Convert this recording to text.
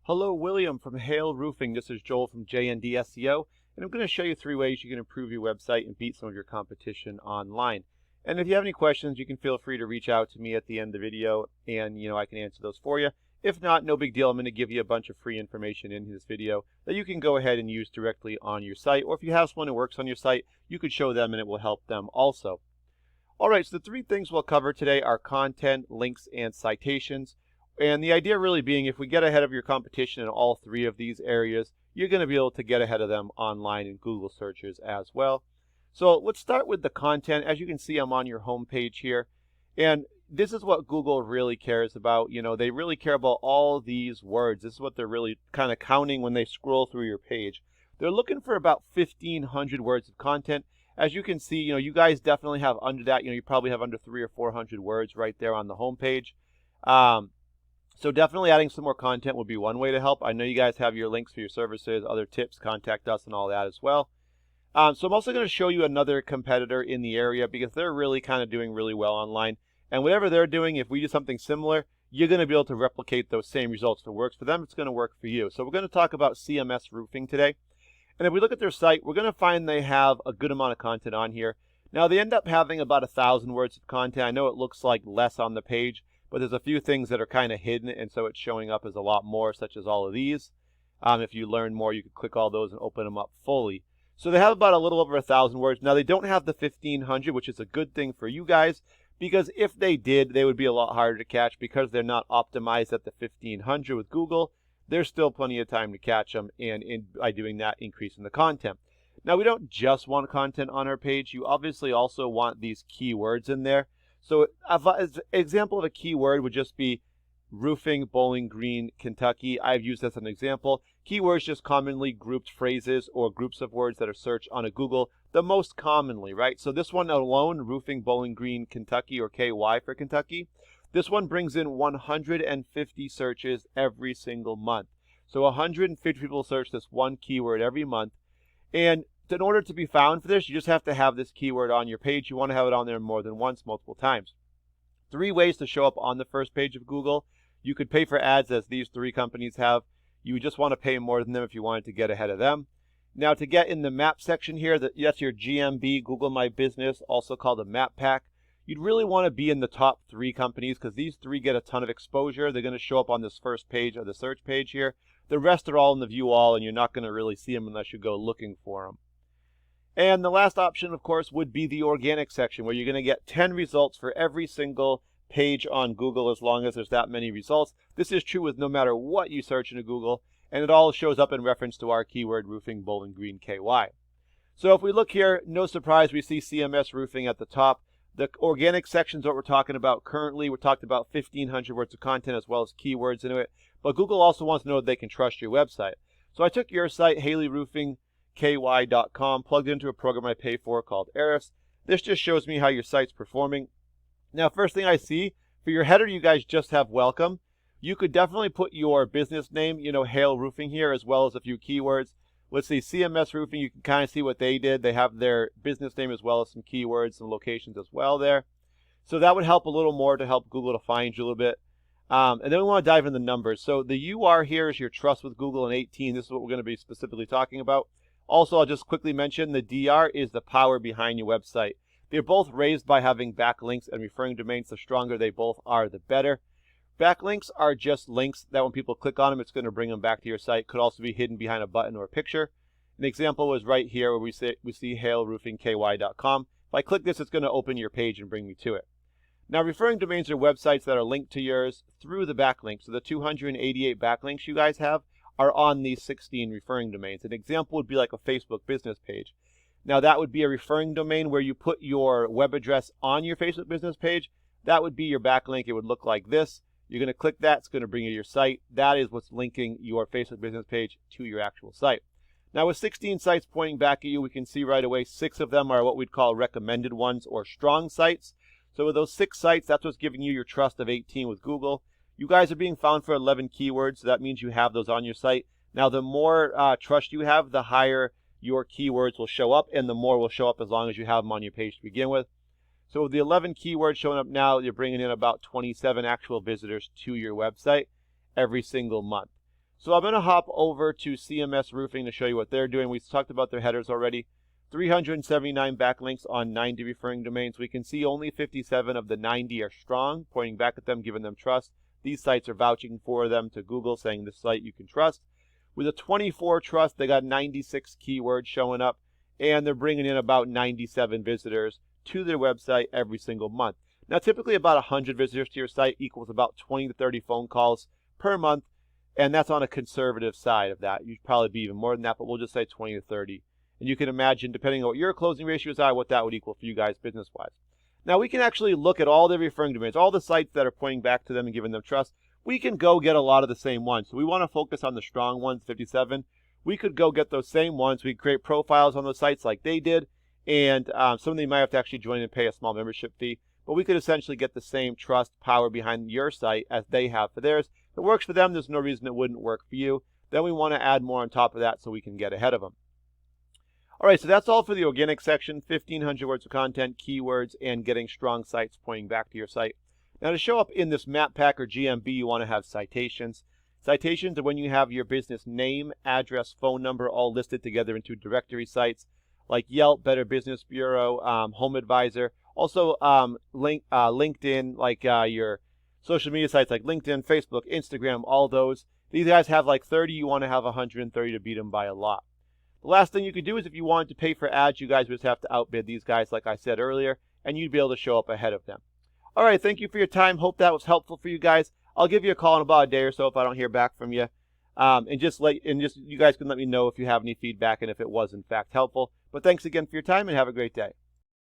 Hello, William from Hale Roofing. This is Joel from JND SEO, and I'm going to show you 3 ways you can improve your website and beat some of your competition online. And if you have any questions, you can feel free to reach out to me at the end of the video, and I can answer those for you. If not, no big deal. I'm going to give you a bunch of free information in this video that you can go ahead and use directly on your site, or if you have someone who works on your site, you could show them and it will help them also. All right, so the 3 things we'll cover today are content, links, and citations. And the idea really being, if we get ahead of your competition in all 3 of these areas, you're going to be able to get ahead of them online in Google searches as well. So let's start with the content. As you can see, I'm on your home page here. And this is what Google really cares about. They really care about all these words. This is what they're really kind of counting when they scroll through your page. They're looking for about 1,500 words of content. As you can see, you guys definitely have under that. You probably have under 300 or 400 words right there on the home page. So definitely adding some more content would be one way to help. I know you guys have your links for your services, other tips, contact us, and all that as well. So I'm also going to show you another competitor in the area because they're really kind of doing really well online. And whatever they're doing, if we do something similar, you're going to be able to replicate those same results. If it works for them, it's going to work for you. So we're going to talk about Cms Roofing today. And if we look at their site, we're going to find they have a good amount of content on here. Now, they end up having about 1,000 words of content. I know it looks like less on the page, but there's a few things that are kind of hidden, and so it's showing up as a lot more, such as all of these. If you learn more, you can click all those and open them up fully. So they have about a little over 1,000 words. Now, they don't have the 1,500, which is a good thing for you guys, because if they did, they would be a lot harder to catch because they're not optimized at the 1,500 with Google. There's still plenty of time to catch them, and by doing that, increasing the content. Now, we don't just want content on our page. You obviously also want these keywords in there. So an example of a keyword would just be roofing, Bowling Green, Kentucky. I've used this as an example. Keywords just commonly grouped phrases or groups of words that are searched on a Google the most commonly, right? So this one alone, roofing, Bowling Green, Kentucky, or KY for Kentucky, this one brings in 150 searches every single month. So 150 people search this one keyword every month. And in order to be found for this, you just have to have this keyword on your page. You want to have it on there more than once, multiple times. 3 ways to show up on the first page of Google. You could pay for ads, as these 3 companies have. You would just want to pay more than them if you wanted to get ahead of them. Now, to get in the map section here, that's your GMB, Google My Business, also called a map pack. You'd really want to be in the top 3 companies because these 3 get a ton of exposure. They're going to show up on this first page of the search page here. The rest are all in the view all, and you're not going to really see them unless you go looking for them. And the last option, of course, would be the organic section, where you're going to get 10 results for every single page on Google as long as there's that many results. This is true with no matter what you search into Google, and it all shows up in reference to our keyword, roofing, Bowling Green, KY. So if we look here, no surprise, we see CMS Roofing at the top. The organic section is what we're talking about currently. We're talking about 1,500 words of content as well as keywords into it. But Google also wants to know that they can trust your website. So I took your site, Hale Roofing, ky.com, plugged into a program I pay for called Ahrefs. This just shows me how your site's performing. Now, first thing I see, for your header, you guys just have welcome. You could definitely put your business name, Hale Roofing here, as well as a few keywords. Let's see, CMS Roofing, you can kind of see what they did. They have their business name as well as some keywords, some locations as well there. So that would help a little more to help Google to find you a little bit. And then we want to dive into the numbers. So the UR here is your trust with Google in 18. This is what we're going to be specifically talking about. Also, I'll just quickly mention the DR is the power behind your website. They're both raised by having backlinks and referring domains. The stronger they both are, the better. Backlinks are just links that when people click on them, it's going to bring them back to your site. Could also be hidden behind a button or a picture. An example was right here where we see Hale Roofing, ky.com. If I click this, it's going to open your page and bring me to it. Now, referring domains are websites that are linked to yours through the backlinks. So the 288 backlinks you guys have are on these 16 referring domains. An example would be like a Facebook business page. Now, that would be a referring domain where you put your web address on your Facebook business page. That would be your backlink. It would look like this. You're going to click that. It's going to bring you to your site. That is what's linking your Facebook business page to your actual site. Now, with 16 sites pointing back at you, we can see right away 6 of them are what we'd call recommended ones or strong sites. So with those 6 sites, that's what's giving you your trust of 18 with Google. You guys are being found for 11 keywords, so that means you have those on your site. Now, the more trust you have, the higher your keywords will show up, and the more will show up as long as you have them on your page to begin with. So with the 11 keywords showing up now, you're bringing in about 27 actual visitors to your website every single month. So I'm going to hop over to CMS Roofing to show you what they're doing. We talked about their headers already. 379 backlinks on 90 referring domains. We can see only 57 of the 90 are strong, pointing back at them, giving them trust. These sites are vouching for them to Google, saying this site you can trust. With a 24 trust, they got 96 keywords showing up, and they're bringing in about 97 visitors to their website every single month. Now, typically about 100 visitors to your site equals about 20 to 30 phone calls per month, and that's on a conservative side of that. You'd probably be even more than that, but we'll just say 20 to 30. And you can imagine, depending on what your closing ratios are, what that would equal for you guys business-wise. Now, we can actually look at all the referring domains, all the sites that are pointing back to them and giving them trust. We can go get a lot of the same ones. So we want to focus on the strong ones, 57. We could go get those same ones. We create profiles on those sites like they did. And some of them might have to actually join and pay a small membership fee. But we could essentially get the same trust power behind your site as they have for theirs. If it works for them, there's no reason it wouldn't work for you. Then we want to add more on top of that so we can get ahead of them. All right, so that's all for the organic section, 1,500 words of content, keywords, and getting strong sites pointing back to your site. Now, to show up in this map pack or GMB, you want to have citations. Citations are when you have your business name, address, phone number all listed together into directory sites like Yelp, Better Business Bureau, Home Advisor. Also, LinkedIn, like your social media sites like LinkedIn, Facebook, Instagram, all those. These guys have like 30. You want to have 130 to beat them by a lot. The last thing you could do is if you wanted to pay for ads, you guys would just have to outbid these guys, like I said earlier, and you'd be able to show up ahead of them. All right, thank you for your time. Hope that was helpful for you guys. I'll give you a call in about a day or so if I don't hear back from you. And you guys can let me know if you have any feedback and if it was in fact helpful. But thanks again for your time and have a great day.